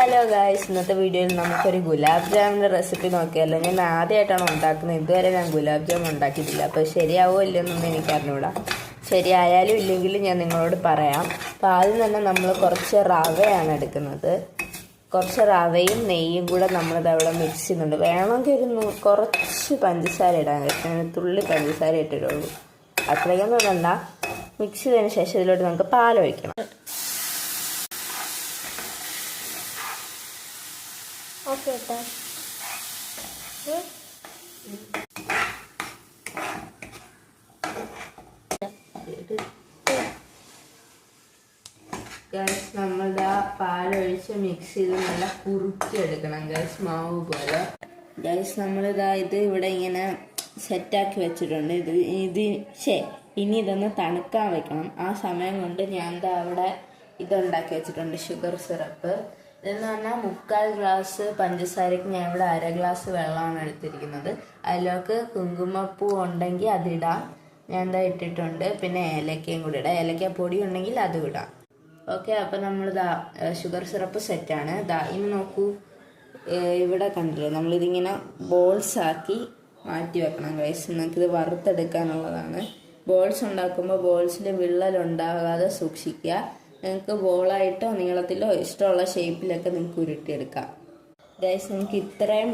Hello guys, ഇന്നത്തെ വീഡിയോയിൽ നമുക്കൊരു ഗുലാബ് ജാമിൻ്റെ റെസിപ്പി നോക്കിയല്ലോ. ഞാൻ ആദ്യമായിട്ടാണ് ഉണ്ടാക്കുന്നത്. ഇതുവരെ ഞാൻ ഗുലാബ് ജാം ഉണ്ടാക്കിയിട്ടില്ല. അപ്പോൾ ശരിയാവോ ഇല്ലെന്നൊന്നും എനിക്ക് അറിഞ്ഞൂടാ. ശരിയായാലും ഇല്ലെങ്കിലും ഞാൻ നിങ്ങളോട് പറയാം. അപ്പോൾ ആദ്യം തന്നെ നമ്മൾ കുറച്ച് റവയാണ് എടുക്കുന്നത്. കുറച്ച് റവയും നെയ്യും കൂടെ നമ്മളിത് അവിടെ മിക്സ് ചെയ്യുന്നുണ്ട്. വേണമെങ്കിൽ കുറച്ച് പഞ്ചസാര ഇടാൻ കഴിയും. തുള്ളി പഞ്ചസാര ഇട്ടിട്ടുള്ളൂ. അത്രയൊന്നും വേണ്ട. മിക്സ് ചെയ്തതിന് ശേഷം ഇതിലോട്ട് നമുക്ക് പാലൊഴിക്കണം. ഓക്കെ കേട്ടോ. ഗൈസ്, നമ്മളുടെ പാലൊഴിച്ച് മിക്സ് ചെയ്ത് നല്ല കുറുക്കിയെടുക്കണം ഗൈസ്, മാവ് പോലെ. ഗൈസ്, നമ്മളിതാ ഇത് ഇവിടെ ഇങ്ങനെ സെറ്റാക്കി വെച്ചിട്ടുണ്ട്. ഇനി ഇതൊന്ന് തണുക്കാൻ വെക്കണം. ആ സമയം കൊണ്ട് ഞാൻ അവിടെ ഇതുണ്ടാക്കി വെച്ചിട്ടുണ്ട്, ഷുഗർ സിറപ്പ്. ഇതെന്ന് പറഞ്ഞാൽ 3/4 ഗ്ലാസ് പഞ്ചസാരയ്ക്ക് ഞാൻ ഇവിടെ 1/2 ഗ്ലാസ് വെള്ളമാണ് എടുത്തിരിക്കുന്നത്. അതിലേക്ക് കുങ്കുമപ്പൂ ഉണ്ടെങ്കിൽ അതിടാം. ഞാൻ എന്താ ഇട്ടിട്ടുണ്ട്. പിന്നെ ഏലക്കയും കൂടി ഇടാം. ഏലക്ക പൊടി ഉണ്ടെങ്കിൽ അതും ഇടാം. ഓക്കെ, അപ്പം നമ്മൾ ഷുഗർ സിറപ്പ് സെറ്റാണ്. ഇനി നോക്കൂ, ഇവിടെ കണ്ടല്ലോ, നമ്മളിതിങ്ങനെ ബോൾസ് ആക്കി മാറ്റി വെക്കണം ഗൈസ്. നമുക്കിത് വറുത്തെടുക്കാനുള്ളതാണ്. ബോൾസ് ഉണ്ടാക്കുമ്പോൾ ബോൾസിൽ വിള്ളലുണ്ടാകാതെ സൂക്ഷിക്കുക. നിങ്ങൾക്ക് ബോളായിട്ടോ നീളത്തിലോ ഇഷ്ടമുള്ള ഷേപ്പിലൊക്കെ നിങ്ങൾക്ക് ഉരുട്ടിയെടുക്കാം ഗൈസ്. നമുക്ക് ഇത്രയും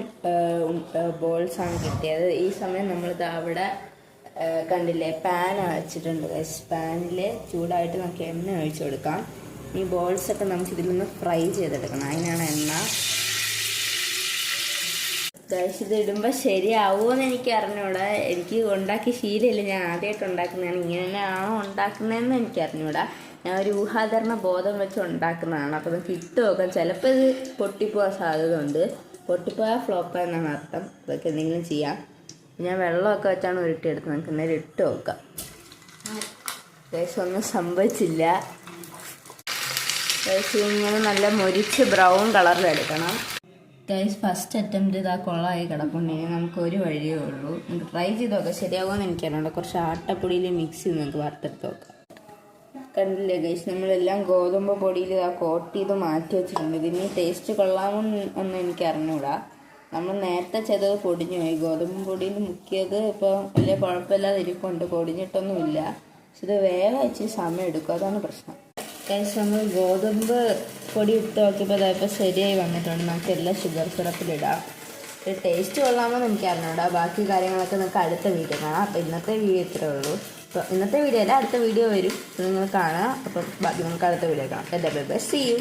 ബോൾസാണ് കിട്ടിയത്. ഈ സമയം നമ്മളിത് അവിടെ കണ്ടില്ലേ, പാൻ വെച്ചിട്ടുണ്ട് ഗൈസ്. പാനിൽ ചൂടായിട്ട് നമുക്ക് എണ്ണ ഒഴിച്ചു കൊടുക്കാം. ഈ ബോൾസൊക്കെ നമുക്ക് ഇതിലൊന്ന് ഫ്രൈ ചെയ്തെടുക്കണം. അതിനാണ് എണ്ണ ഗൈസ്. ഇത് ഇടുമ്പോൾ ശരിയാവുമെന്ന് എനിക്ക് അറിഞ്ഞൂടാ. എനിക്ക് ഉണ്ടാക്കി ശീലമില്ല. ഞാൻ ആദ്യമായിട്ട് ഉണ്ടാക്കുന്നതാണ്. ഇങ്ങനെ തന്നെയാണോ ഉണ്ടാക്കുന്നതെന്ന് എനിക്ക് അറിഞ്ഞൂടാ. ഞാൻ ഒരു ഊഹാധാരണ ബോധം വെച്ച് ഉണ്ടാക്കുന്നതാണ്. അപ്പോൾ നമുക്ക് ഇട്ട് നോക്കാം. ചിലപ്പോൾ ഇത് പൊട്ടിപ്പോകാൻ സാധ്യത ഉണ്ട്. പൊട്ടിപ്പോയാൽ ഫ്ലോപ്പ് എന്നാണ് അർത്ഥം. അതൊക്കെ എന്തെങ്കിലും ചെയ്യാം. ഞാൻ വെള്ളമൊക്കെ വെച്ചാണ് ഉരുട്ടിയെടുത്തത്. നമുക്ക് നേരെ ഇട്ട് നോക്കാം. ഗൈസ്, ഒന്നും സംഭവിച്ചില്ല ഗൈസ്. ഇങ്ങനെ നല്ല മൊരിച്ച് ബ്രൗൺ കളറിലെടുക്കണം ഗൈസ്. ഫസ്റ്റ് അറ്റംപ്റ്റ് ഇതാ കൊള്ളായി കിടപ്പുണ്ടെങ്കിൽ നമുക്ക് ഒരു വഴിയേ ഉള്ളൂ. നമുക്ക് ട്രൈ ചെയ്ത് നോക്കാം. ശരിയാകുമെന്ന് എനിക്കറിയണ്ട. കുറച്ച് ആട്ടപ്പൊടിയിൽ മിക്സ് ചെയ്ത് നമുക്ക് വറുത്തെടുത്ത് നോക്കാം. കണ്ടില്ലേ ഗൈസ്, നമ്മളെല്ലാം ഗോതമ്പ് പൊടിയിൽ കോട്ട് ചെയ്ത് മാറ്റി വെച്ചിട്ടുണ്ട്. ഇതിന് ടേസ്റ്റ് കൊള്ളാമെന്നൊന്നും എനിക്ക് അറിഞ്ഞൂടാ. നമ്മൾ നേരത്തെ ചെയ്തത് പൊടിഞ്ഞു പോയി. ഗോതമ്പ് പൊടിയിൽ മുക്കിയത് ഇപ്പോൾ വലിയ കുഴപ്പമില്ലാതെ ഇരിപ്പുണ്ട്. പൊടിഞ്ഞിട്ടൊന്നുമില്ല. പക്ഷെ ഇത് വേഗം വെച്ച് സമയം എടുക്കും. അതാണ് പ്രശ്നം ഗൈസ്. നമ്മൾ ഗോതമ്പ് പൊടി ഇട്ട് നോക്കിയപ്പോൾ അതായപ്പോൾ ശരിയായി വന്നിട്ടുണ്ട്. നമുക്ക് എല്ലാം ഷുഗർ സിറപ്പിലിടാം. ഇത് ടേസ്റ്റ് കൊള്ളാമെന്ന് എനിക്ക് അറിഞ്ഞൂടാ. ബാക്കി കാര്യങ്ങളൊക്കെ നമുക്ക് അടുത്ത വീഡിയോ കാണാം. അപ്പോൾ ഇന്നത്തെ വീഡിയോ ഇത്രേ ഉള്ളൂ. അപ്പോൾ ഇന്നത്തെ വീഡിയോ അല്ല, അടുത്ത വീഡിയോ വരും. നിങ്ങൾ കാണാം. അപ്പം ബാക്കി നമുക്ക് അടുത്ത വീഡിയോ കാണാം. Bye bye. See U.